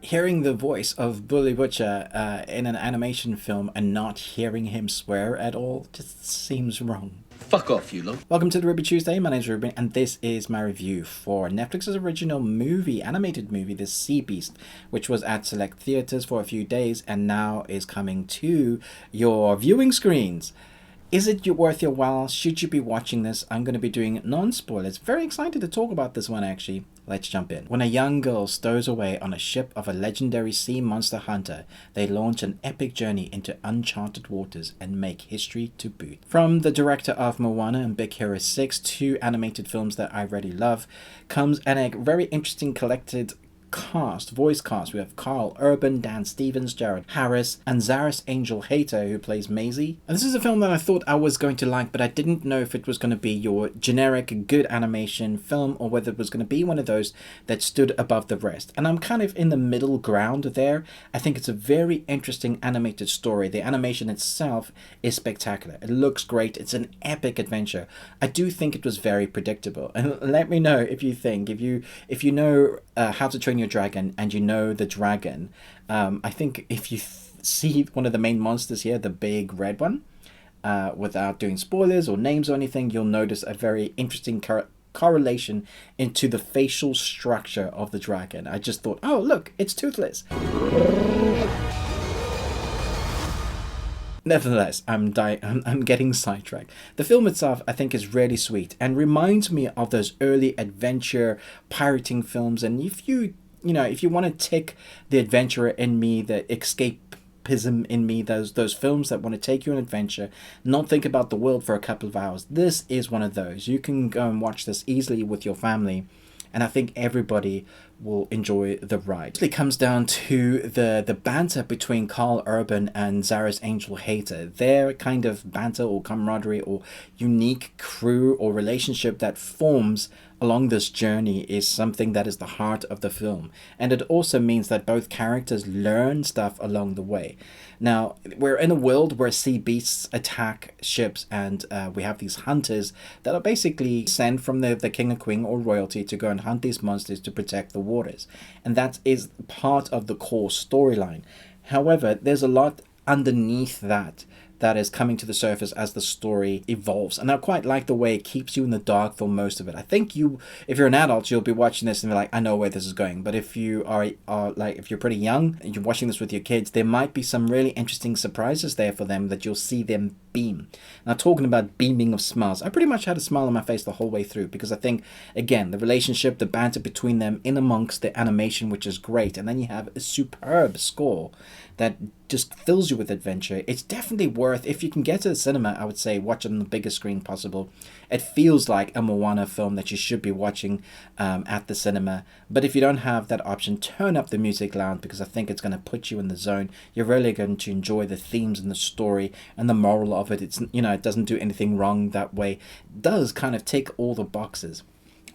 hearing the voice of Bully Butcher in an animation film and not hearing him swear at all just seems wrong. Fuck off, you lot. Welcome to the Ruby Tuesday. My name is Ruben, and this is my review for Netflix's original animated movie, The Sea Beast, which was at select theaters for a few days and now is coming to your viewing screens. Is it worth your while? Should you be watching this? I'm going to be doing non-spoilers. Very excited to talk about this one, actually. Let's jump in. When a young girl stows away on a ship of a legendary sea monster hunter, they launch an epic journey into uncharted waters and make history to boot. From the director of Moana and Big Hero 6, two animated films that I really love, comes a very interesting collected voice cast. We have Karl Urban, Dan Stevens, Jared Harris, and Zaris-Angel Hator, who plays Maisie. And this is a film that I thought I was going to like, but I didn't know if it was going to be your generic good animation film or whether it was going to be one of those that stood above the rest. And I'm kind of in the middle ground there. I think it's a very interesting animated story. The animation itself is spectacular. It looks great. It's an epic adventure. I do think it was very predictable. And let me know if you think, if you know How to Train Your Dragon and you know the dragon, I think if you see one of the main monsters here, the big red one, without doing spoilers or names or anything, you'll notice a very interesting correlation into the facial structure of the dragon. I just thought, oh look, it's toothless. Nevertheless, I'm getting sidetracked. The film itself, I think, is really sweet and reminds me of those early adventure pirating films. And if you want to tick the adventurer in me, the escapism in me, those films that want to take you on adventure, not think about the world for a couple of hours, this is one of those. You can go and watch this easily with your family, and I think everybody will enjoy the ride. It comes down to the banter between Karl Urban and Zaris-Angel Hator. Their kind of banter or camaraderie or unique crew or relationship that forms along this journey is something that is the heart of the film. And it also means that both characters learn stuff along the way. Now, we're in a world where sea beasts attack ships, and we have these hunters that are basically sent from the king and queen or royalty to go and hunt these monsters to protect the waters. And that is part of the core storyline. However, there's a lot underneath that is coming to the surface as the story evolves. And I quite like the way it keeps you in the dark for most of it. I think if you're an adult, you'll be watching this and be like, I know where this is going. But if you are if you're pretty young and you're watching this with your kids, there might be some really interesting surprises there for them that you'll see them beam. Now, talking about beaming of smiles, I pretty much had a smile on my face the whole way through, because I think, again, the relationship, the banter between them in amongst the animation, which is great. And then you have a superb score that just fills you with adventure. It's definitely worth, if you can get to the cinema, I would say watch it on the biggest screen possible. It feels like a Moana film that you should be watching at the cinema. But if you don't have that option, turn up the music loud, because I think it's going to put you in the zone. You're really going to enjoy the themes and the story and the moral of it. It's, it doesn't do anything wrong that way. It does kind of tick all the boxes.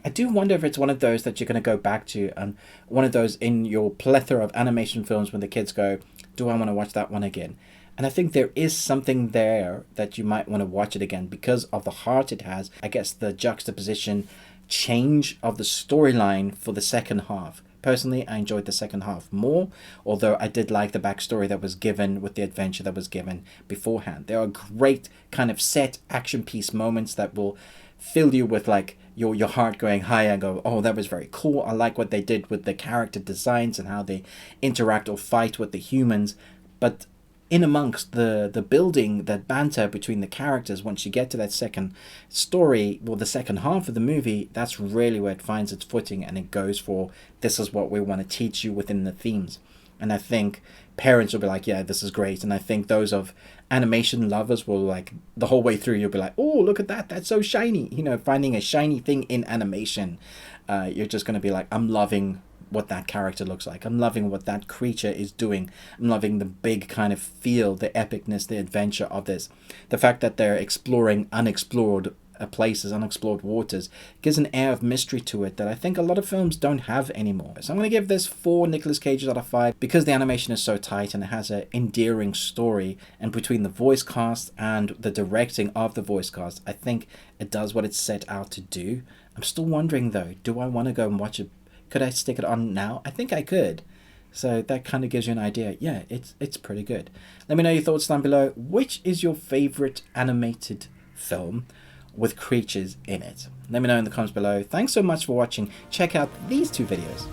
I do wonder if it's one of those that you're going to go back to, and one of those in your plethora of animation films when the kids go, do I want to watch that one again? And I think there is something there that you might want to watch it again because of the heart it has. I guess the juxtaposition change of the storyline for the second half. Personally, I enjoyed the second half more, although I did like the backstory that was given with the adventure that was given beforehand. There are great kind of set action piece moments that will fill you with like your heart going high and go, oh, that was very cool. I like what they did with the character designs and how they interact or fight with the humans. But in amongst the building, that banter between the characters, once you get to that second story, well, the second half of the movie, that's really where it finds its footing, and it goes for, this is what we want to teach you within the themes. And I think parents will be like, yeah, this is great. And I think those of animation lovers will, like, the whole way through, you'll be like, oh, look at that, that's so shiny. Finding a shiny thing in animation, you're just going to be like, I'm loving what that character looks like. I'm loving what that creature is doing. I'm loving the big kind of feel, the epicness, the adventure of this. The fact that they're exploring unexplored places, unexplored waters, gives an air of mystery to it that I think a lot of films don't have anymore. So I'm going to give this 4 Nicolas Cages out of 5 because the animation is so tight and it has an endearing story, and between the voice cast and the directing of the voice cast, I think it does what it's set out to do. I'm still wondering though, do I want to go and watch it? Could I stick it on now? I think I could. So that kind of gives you an idea. Yeah, it's pretty good. Let me know your thoughts down below. Which is your favorite animated film with creatures in it? Let me know in the comments below. Thanks so much for watching. Check out these two videos